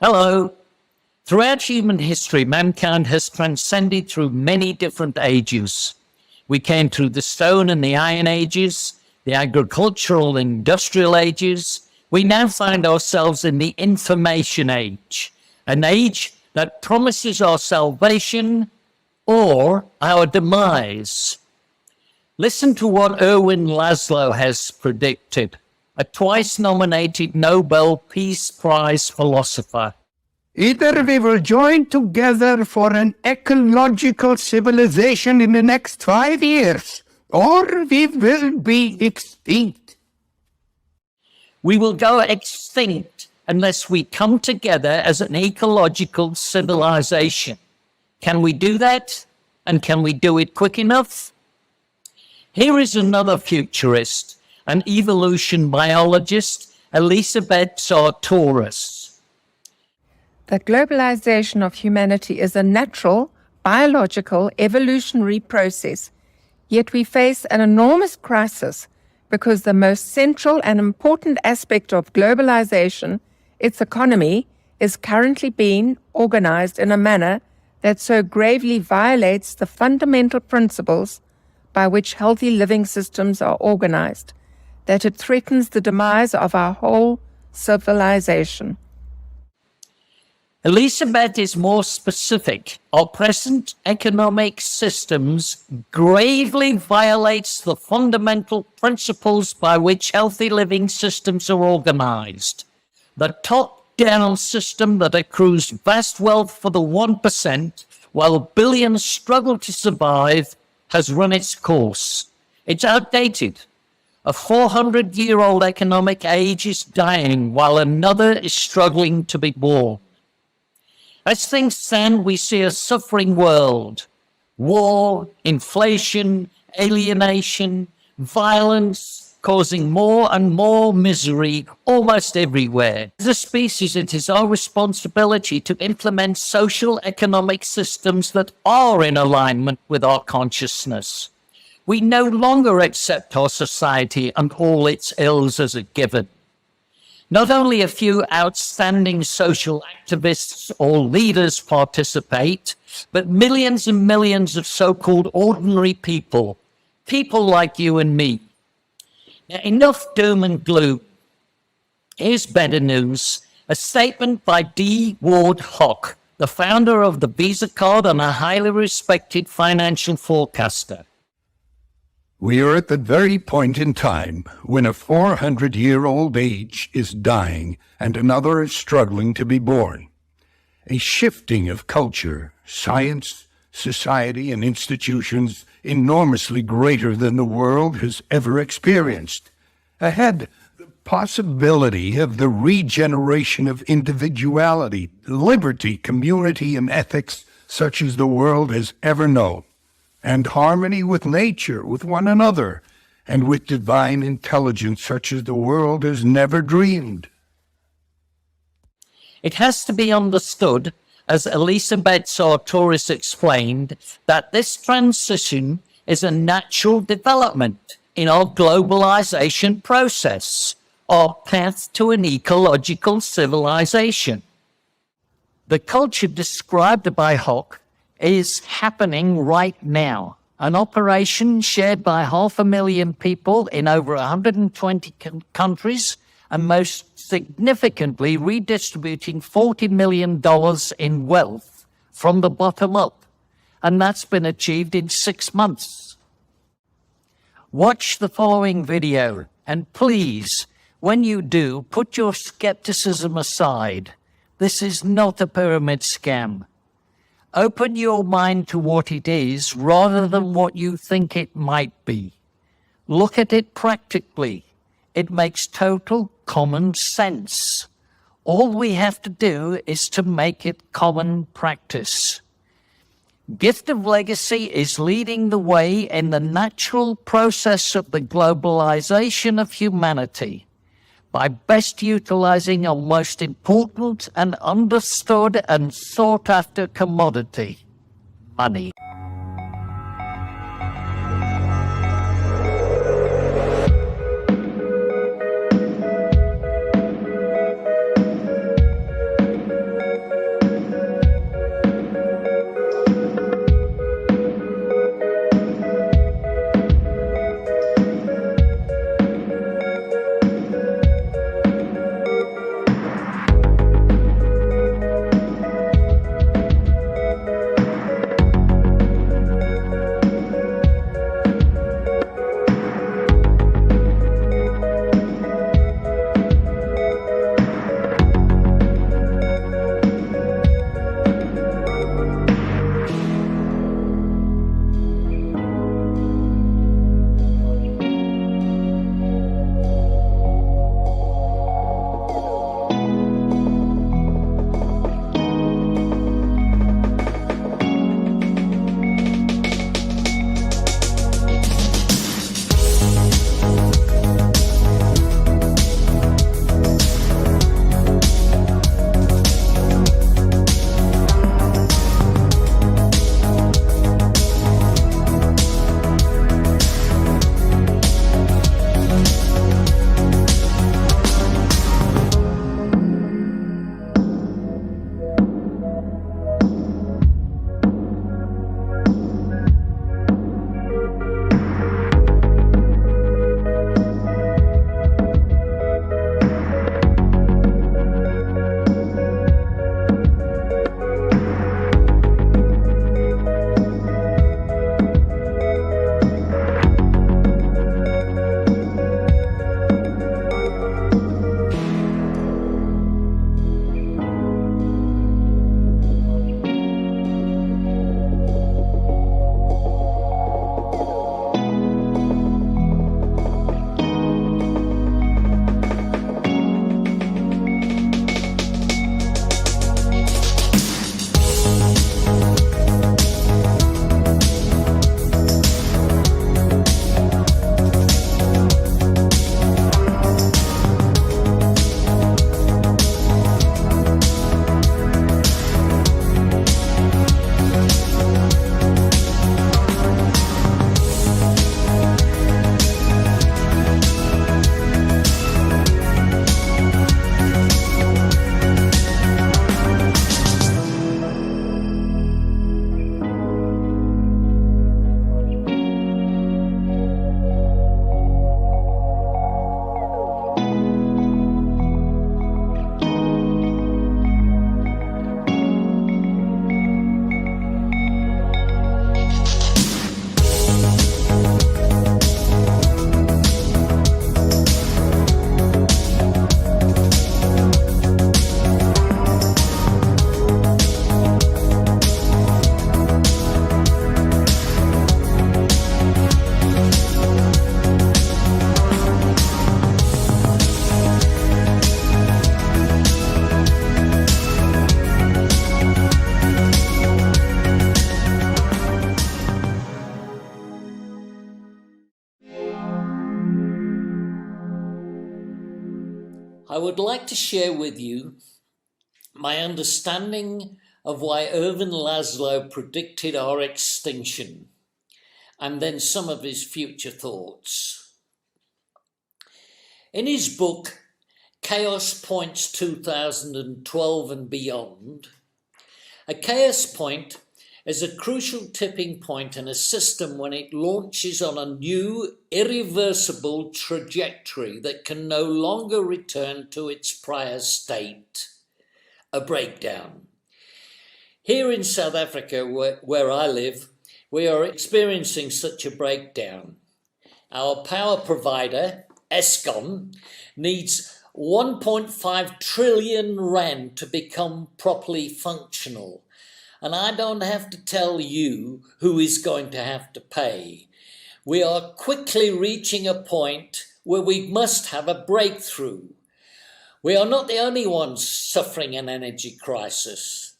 Hello. Throughout human history, mankind has transcended through many different ages. We came through the Stone and the Iron Ages, the agricultural and industrial ages. We now find ourselves in the Information Age, an age that promises our salvation or our demise. Listen to what Erwin Laszlo has predicted, a twice-nominated Nobel Peace Prize philosopher. Either we will join together for an ecological civilization in the next 5 years, or we will be extinct. We will go extinct unless we come together as an ecological civilization. Can we do that? And can we do it quick enough? Here is another futurist, an evolution biologist, Elisabeth Sartorius. The globalization of humanity is a natural, biological, evolutionary process. Yet we face an enormous crisis because the most central and important aspect of globalization, its economy, is currently being organized in a manner that so gravely violates the fundamental principles by which healthy living systems are organized, that it threatens the demise of our whole civilization. Elisabeth is more specific. Our present economic systems gravely violates the fundamental principles by which healthy living systems are organized. The top-down system that accrues vast wealth for the 1%, while billions struggle to survive, has run its course. It's outdated. A 400-year-old economic age is dying while another is struggling to be born. As things stand, we see a suffering world. War, inflation, alienation, violence, causing more and more misery almost everywhere. As a species, it is our responsibility to implement social economic systems that are in alignment with our consciousness. We no longer accept our society and all its ills as a given. Not only a few outstanding social activists or leaders participate, but millions and millions of so-called ordinary people, people like you and me. Now, enough doom and gloom. Here's better news. A statement by D. Ward Hock, the founder of the Visa card and a highly respected financial forecaster. We are at the very point in time when a 400-year-old age is dying and another is struggling to be born. A shifting of culture, science, society, and institutions enormously greater than the world has ever experienced. Ahead, the possibility of the regeneration of individuality, liberty, community, and ethics such as the world has ever known, and harmony with nature, with one another, and with divine intelligence such as the world has never dreamed. It has to be understood, as Elisabeth Sartorius explained, that this transition is a natural development in our globalization process, our path to an ecological civilization. The culture described by Hock is happening right now. An operation shared by 500,000 people in over 120 countries, and most significantly redistributing $40 million in wealth from the bottom up. And that's been achieved in 6 months. Watch the following video, and please, when you do, put your skepticism aside. This is not a pyramid scam. Open your mind to what it is rather than what you think it might be. Look at it practically. It makes total common sense. All we have to do is to make it common practice. Gift of Legacy is leading the way in the natural process of the globalization of humanity by best utilizing our most important and understood and sought-after commodity, money. would like to share with you my understanding of why Irvin Laszlo predicted our extinction, and then some of his future thoughts. In his book, Chaos Points 2012 and Beyond, a chaos point is a crucial tipping point in a system when it launches on a new, irreversible trajectory that can no longer return to its prior state, a breakdown. Here in South Africa, where I live, we are experiencing such a breakdown. Our power provider, Eskom, needs 1.5 trillion rand to become properly functional. And I don't have to tell you who is going to have to pay. We are quickly reaching a point where we must have a breakthrough. We are not the only ones suffering an energy crisis.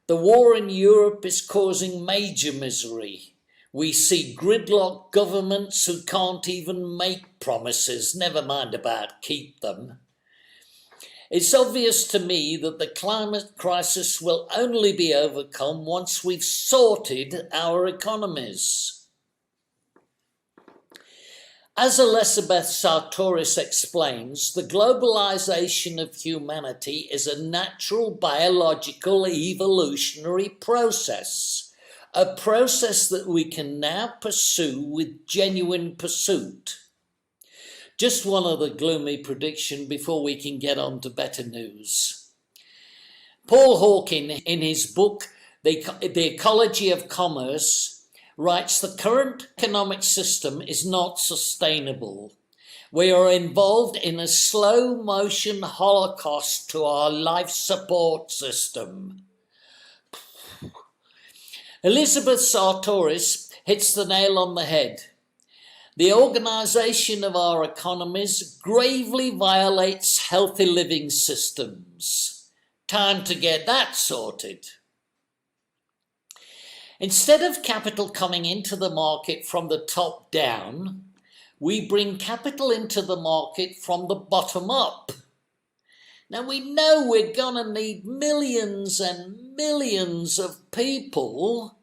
The war in Europe is causing major misery. We see gridlock governments who can't even make promises, never mind about keep them. It's obvious to me that the climate crisis will only be overcome once we've sorted our economies. As Elizabeth Sartoris explains, the globalization of humanity is a natural biological evolutionary process, a process that we can now pursue with genuine pursuit. Just one other gloomy prediction before we can get on to better news. Paul Hawken, in his book, The Ecology of Commerce, writes the current economic system is not sustainable. We are involved in a slow motion holocaust to our life support system. Elizabeth Sartoris hits the nail on the head. The organisation of our economies gravely violates healthy living systems. Time to get that sorted. Instead of capital coming into the market from the top down, we bring capital into the market from the bottom up. Now we know we're going to need millions and millions of people,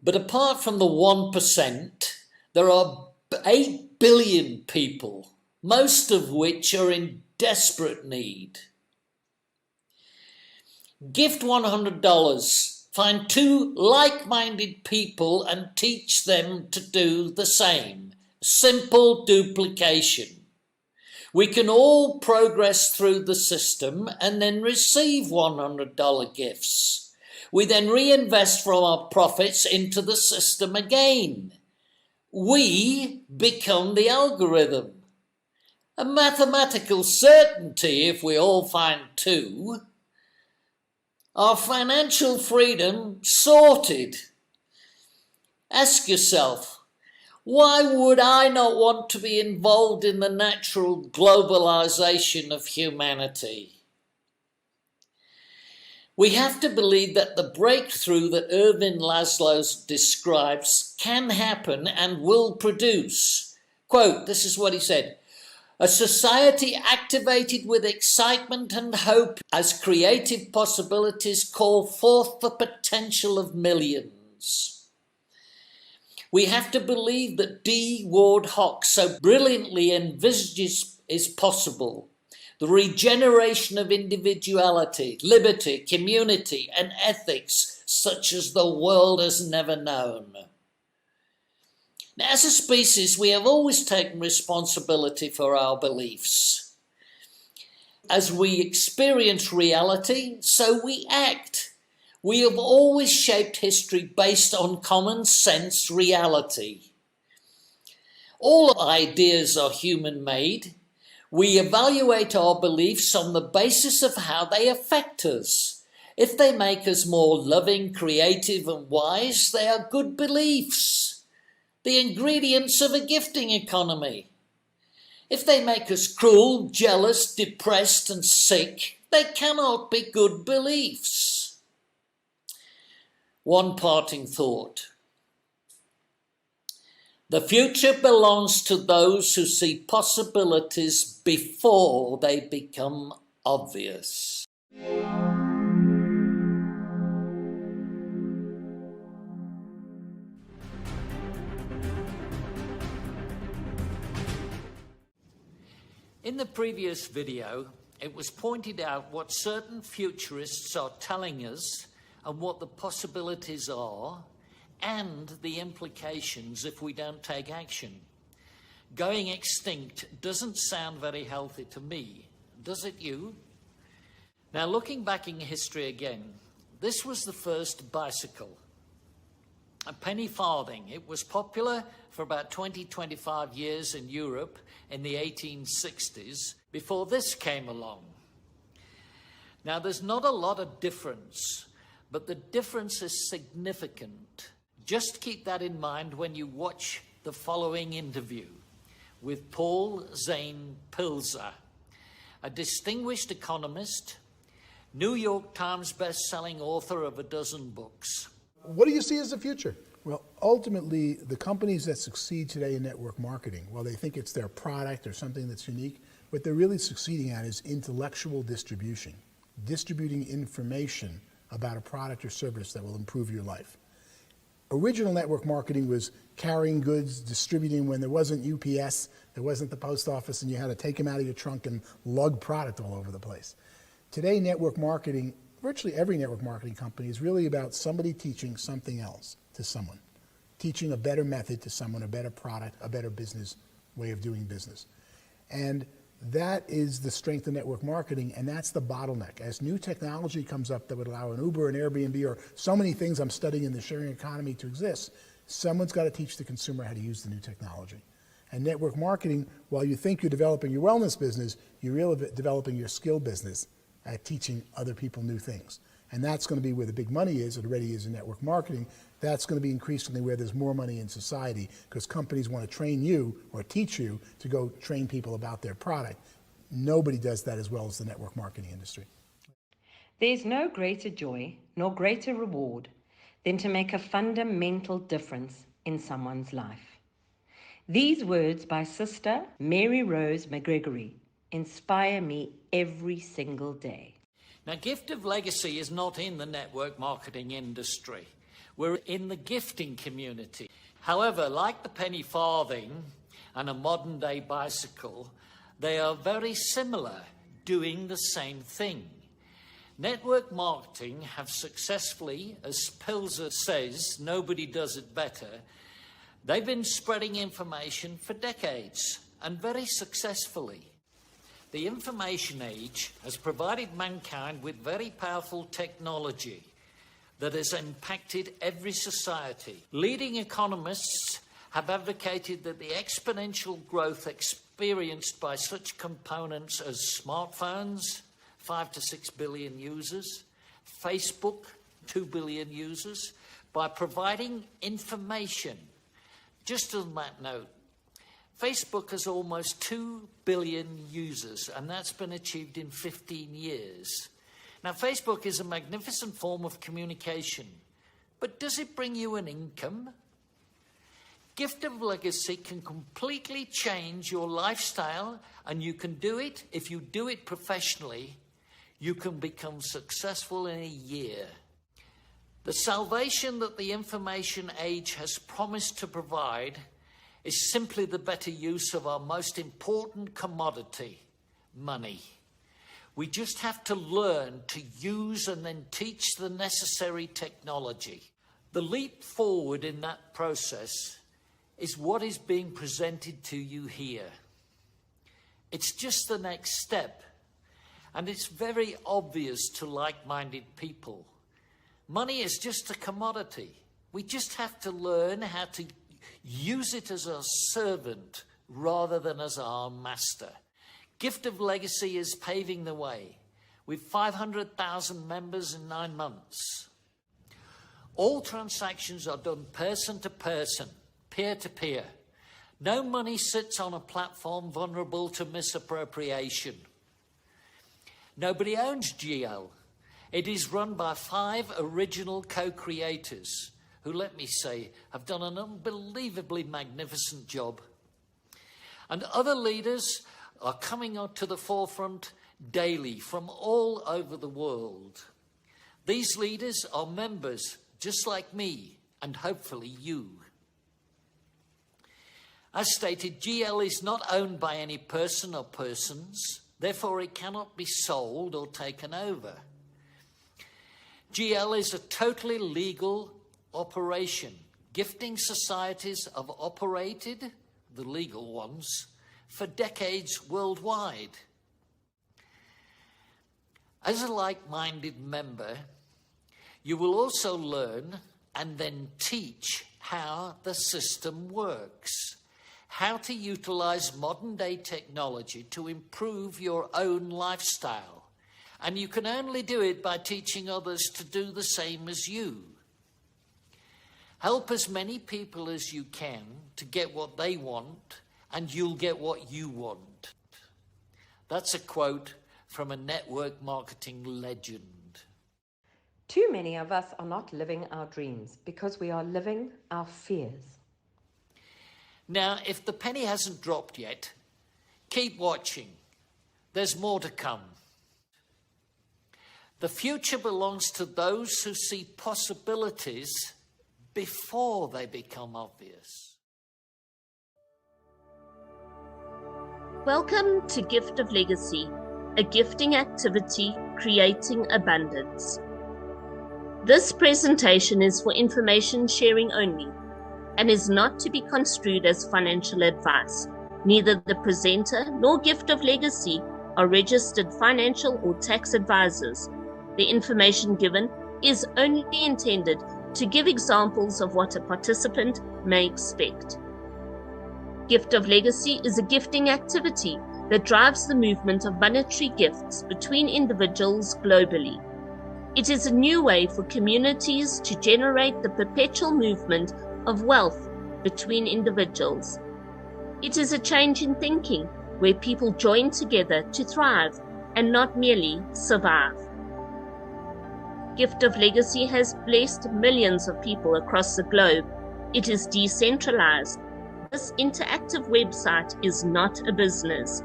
but apart from the 1%, there are 8 billion people, most of which are in desperate need. Gift $100, find 2 like-minded people and teach them to do the same. Simple duplication. We can all progress through the system and then receive $100 gifts. We then reinvest from our profits into the system again. We become the algorithm. A mathematical certainty if we all find 2. Our financial freedom sorted. Ask yourself, why would I not want to be involved in the natural globalization of humanity? We have to believe that the breakthrough that Irvin Laszlo describes can happen and will produce. Quote, this is what he said, a society activated with excitement and hope as creative possibilities call forth the potential of millions. We have to believe that D. Ward Hock so brilliantly envisages is possible. The regeneration of individuality, liberty, community, and ethics such as the world has never known. Now, as a species, we have always taken responsibility for our beliefs. As we experience reality, so we act. We have always shaped history based on common sense reality. All ideas are human-made. We evaluate our beliefs on the basis of how they affect us. If they make us more loving, creative, and wise, they are good beliefs, the ingredients of a gifting economy. If they make us cruel, jealous, depressed, and sick, they cannot be good beliefs. One parting thought. The future belongs to those who see possibilities before they become obvious. In the previous video, it was pointed out what certain futurists are telling us and what the possibilities are and the implications if we don't take action. Going extinct doesn't sound very healthy to me, does it you? Now, looking back in history again, this was the first bicycle, a penny farthing. It was popular for about 20-25 years in Europe in the 1860s before this came along. Now, there's not a lot of difference, but the difference is significant. Just keep that in mind when you watch the following interview with Paul Zane Pilzer, a distinguished economist, New York Times best-selling author of a dozen books. What do you see as the future? Well, ultimately, the companies that succeed today in network marketing, while they think it's their product or something that's unique, what they're really succeeding at is intellectual distribution, distributing information about a product or service that will improve your life. Original network marketing was carrying goods, distributing when there wasn't UPS, there wasn't the post office, and you had to take them out of your trunk and lug product all over the place. Today, network marketing, virtually every network marketing company, is really about somebody teaching something else to someone, teaching a better method to someone, a better product, a better business way of doing business. And that is the strength of network marketing, and that's the bottleneck. As new technology comes up that would allow an Uber, an Airbnb, or so many things I'm studying in the sharing economy to exist, someone's got to teach the consumer how to use the new technology. And network marketing, while you think you're developing your wellness business, you're really developing your skill business at teaching other people new things. And that's going to be where the big money is. It already is in network marketing. That's going to be increasingly where there's more money in society, because companies want to train you or teach you to go train people about their product. Nobody does that as well as the network marketing industry. There's no greater joy nor greater reward than to make a fundamental difference in someone's life. These words by Sister Mary Rose McGregory inspire me every single day. Now, gift of legacy is not in the network marketing industry. We're in the gifting community. However, like the penny farthing and a modern day bicycle, they are very similar, doing the same thing. Network marketing have successfully, as Pilzer says, nobody does it better. They've been spreading information for decades, and very successfully. The information age has provided mankind with very powerful technology that has impacted every society. Leading economists have advocated that the exponential growth experienced by such components as smartphones, 5 to 6 billion users, Facebook, 2 billion users, by providing information. Just on that note, Facebook has almost 2 billion users, and that's been achieved in 15 years. Now, Facebook is a magnificent form of communication, but does it bring you an income? Gift of legacy can completely change your lifestyle, and you can do it, if you do it professionally, you can become successful in a year. The salvation that the information age has promised to provide is simply the better use of our most important commodity, money. We just have to learn to use and then teach the necessary technology. The leap forward in that process is what is being presented to you here. It's just the next step, and it's very obvious to like-minded people. Money is just a commodity. We just have to learn how to use it as a servant rather than as our master. Gift of legacy is paving the way with 500,000 members in 9 months. All transactions are done person to person, peer to peer. No money sits on a platform vulnerable to misappropriation. Nobody owns GL. It is run by 5 original co-creators who, let me say, have done an unbelievably magnificent job. And other leaders are coming out to the forefront daily from all over the world. These leaders are members just like me, and hopefully you. As stated, GL is not owned by any person or persons, therefore it cannot be sold or taken over. GL is a totally legal operation. Gifting societies have operated, the legal ones, for decades worldwide. As a like-minded member, you will also learn and then teach how the system works, how to utilize modern-day technology to improve your own lifestyle. And you can only do it by teaching others to do the same as you. Help as many people as you can to get what they want, and you'll get what you want. That's a quote from a network marketing legend. Too many of us are not living our dreams because we are living our fears. Now, if the penny hasn't dropped yet, keep watching. There's more to come. The future belongs to those who see possibilities before they become obvious. Welcome to Gift of Legacy, a gifting activity creating abundance. This presentation is for information sharing only and is not to be construed as financial advice. Neither the presenter nor Gift of Legacy are registered financial or tax advisors. The information given is only intended to give examples of what a participant may expect. Gift of Legacy is a gifting activity that drives the movement of monetary gifts between individuals globally. It is a new way for communities to generate the perpetual movement of wealth between individuals. It is a change in thinking where people join together to thrive and not merely survive. Gift of Legacy has blessed millions of people across the globe. It is decentralized. This interactive website is not a business.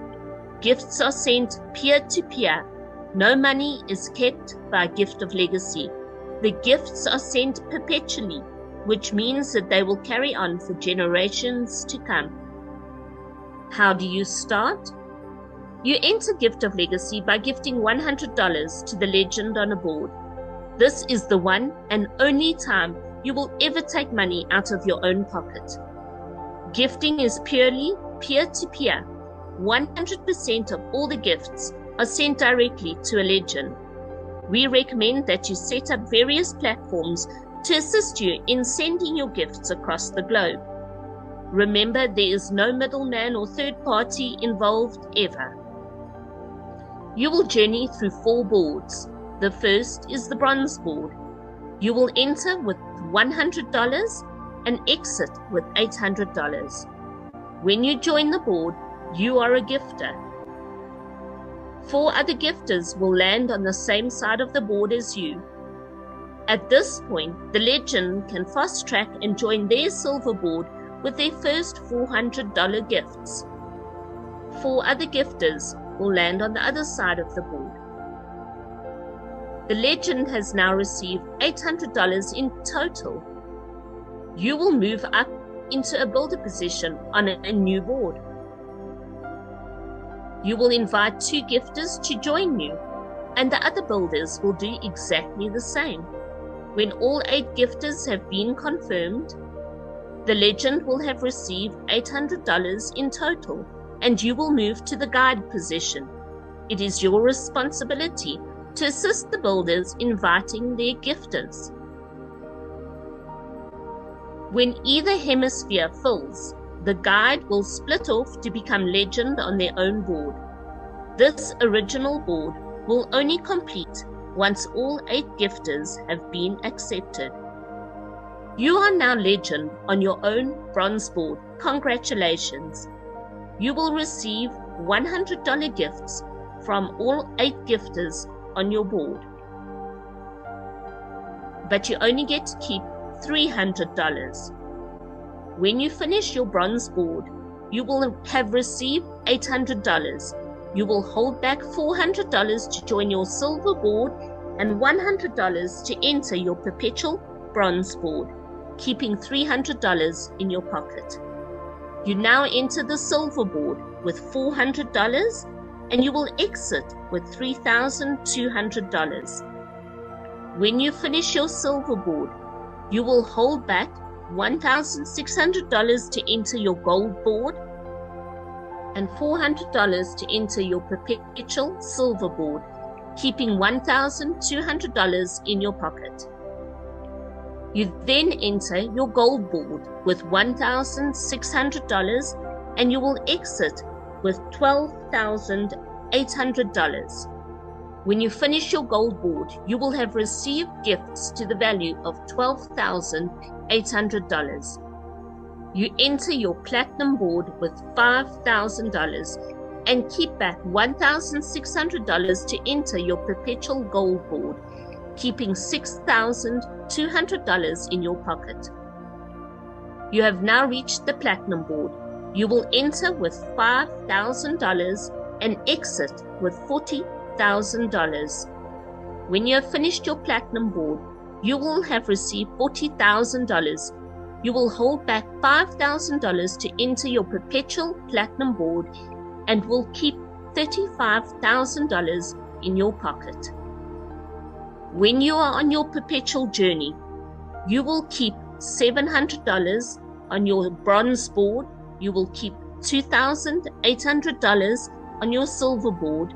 Gifts are sent peer-to-peer. No money is kept by Gift of Legacy. The gifts are sent perpetually, which means that they will carry on for generations to come. How do you start? You enter Gift of Legacy by gifting $100 to the legend on a board. This is the one and only time you will ever take money out of your own pocket. Gifting is purely peer-to-peer. 100% of all the gifts are sent directly to a legend. We recommend that you set up various platforms to assist you in sending your gifts across the globe. Remember, there is no middleman or third party involved ever. You will journey through 4 boards. The first is the bronze board. You will enter with $100 and exit with $800. When you join the board, you are a gifter. 4 other gifters will land on the same side of the board as you. At this point, the legend can fast track and join their silver board with their first $400 gifts. 4 other gifters will land on the other side of the board. The legend has now received $800 in total. You will move up into a builder position on a new board. You will invite 2 gifters to join you, and the other builders will do exactly the same. When all 8 gifters have been confirmed, the legend will have received $800 in total, and you will move to the guide position. It is your responsibility to assist the builders inviting their gifters. When either hemisphere fills, the guide will split off to become legend on their own board. This original board will only complete once all 8 gifters have been accepted. You are now legend on your own bronze board. Congratulations! You will receive $100 gifts from all 8 gifters on your board. But you only get to keep $300. When you finish your bronze board, you will have received $800. You will hold back $400 to join your silver board and $100 to enter your perpetual bronze board, keeping $300 in your pocket. You now enter the silver board with $400 and you will exit with $3,200. When you finish your silver board, you will hold back $1,600 to enter your gold board and $400 to enter your perpetual silver board, keeping $1,200 in your pocket. You then enter your gold board with $1,600 and you will exit with $12,800. When you finish your gold board, you will have received gifts to the value of $12,800. You enter your platinum board with $5,000 and keep back $1,600 to enter your perpetual gold board, keeping $6,200 in your pocket. You have now reached the platinum board. You will enter with $5,000 and exit with $40,000. When you have finished your platinum board, you will have received $40,000. You will hold back $5,000 to enter your perpetual platinum board and will keep $35,000 in your pocket. When you are on your perpetual journey, you will keep $700 on your bronze board, you will keep $2,800 on your silver board,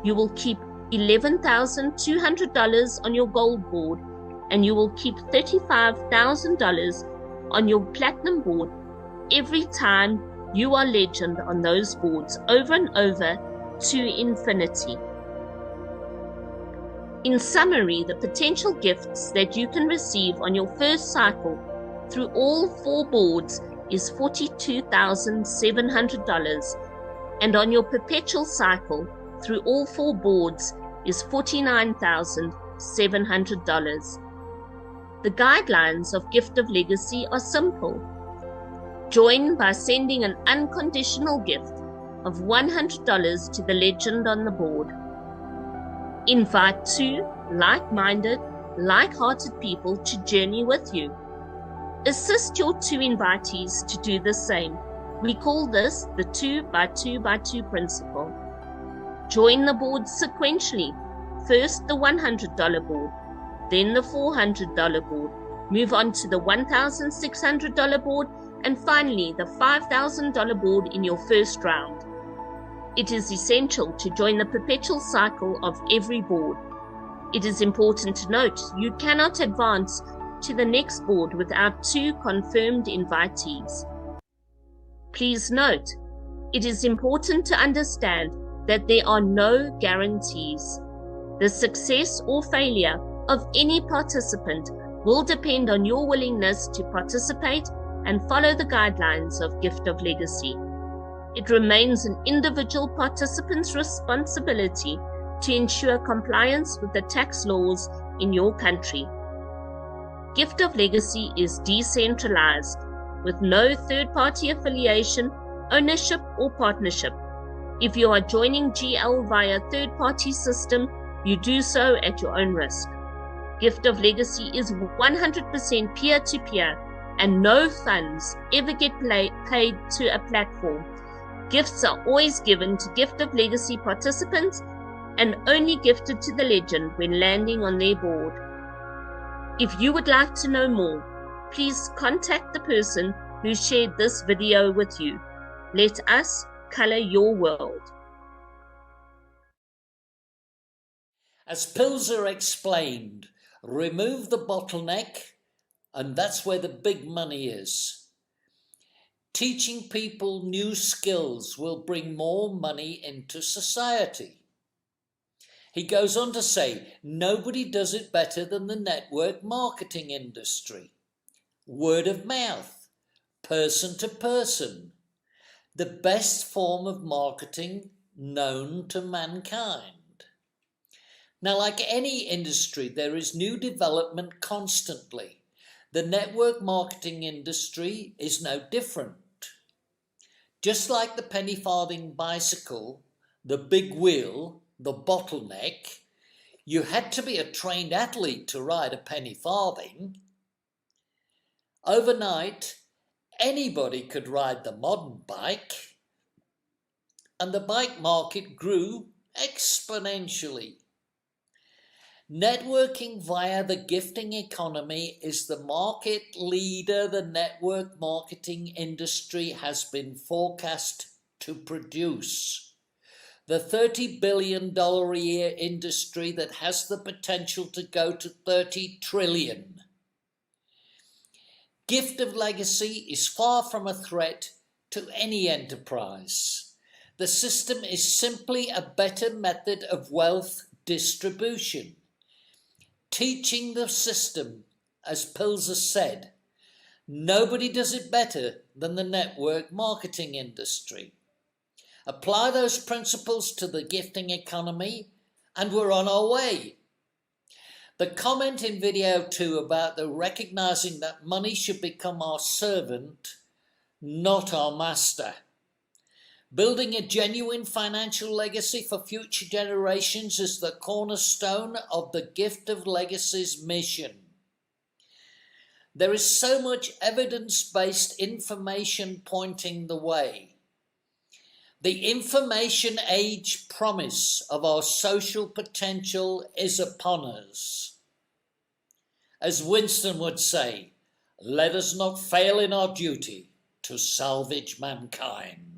you will keep $11,200 on your gold board, and you will keep $35,000 on your platinum board every time you are legend on those boards over and over to infinity. In summary, the potential gifts that you can receive on your first cycle through all 4 boards is $42,700, and on your perpetual cycle through all 4 boards is $49,700. The guidelines of Gift of Legacy are simple. Join by sending an unconditional gift of $100 to the legend on the board. Invite 2 like-minded, like-hearted people to journey with you. Assist your 2 invitees to do the same. We call this the 2x2x2 principle. Join the board sequentially. First the $100 board, then the $400 board. Move on to the $1,600 board, and finally the $5,000 board in your first round. It is essential to join the perpetual cycle of every board. It is important to note you cannot advance to the next board without 2 confirmed invitees. Please note, it is important to understand that there are no guarantees. The success or failure of any participant will depend on your willingness to participate and follow the guidelines of Gift of Legacy. It remains an individual participant's responsibility to ensure compliance with the tax laws in your country. Gift of Legacy is decentralized, with no third-party affiliation, ownership, or partnership. If you are joining GL via third-party system, you do so at your own risk. Gift of Legacy is 100% peer-to-peer, and no funds ever get paid to a platform. Gifts are always given to Gift of Legacy participants and only gifted to the legend when landing on their board. If you would like to know more, please contact the person who shared this video with you. Let us color your world. As Pilzer explained, remove the bottleneck, and that's where the big money is. Teaching people new skills will bring more money into society. He goes on to say, nobody does it better than the network marketing industry. Word of mouth, person to person, the best form of marketing known to mankind. Now, like any industry, there is new development constantly. The network marketing industry is no different. Just like the penny farthing bicycle, the big wheel, the bottleneck, you had to be a trained athlete to ride a penny farthing. Overnight, anybody could ride the modern bike, and the bike market grew exponentially. Networking via the gifting economy is the market leader the network marketing industry has been forecast to produce. The $30 billion a year industry that has the potential to go to $30 trillion. Gift of legacy is far from a threat to any enterprise. The system is simply a better method of wealth distribution. Teaching the system, as Pilzer said, nobody does it better than the network marketing industry. Apply those principles to the gifting economy, and we're on our way. The comment in video 2 about the recognizing that money should become our servant, not our master. Building a genuine financial legacy for future generations is the cornerstone of the Gift of Legacy's mission. There is so much evidence-based information pointing the way. The information age promise of our social potential is upon us. As Winston would say, let us not fail in our duty to salvage mankind.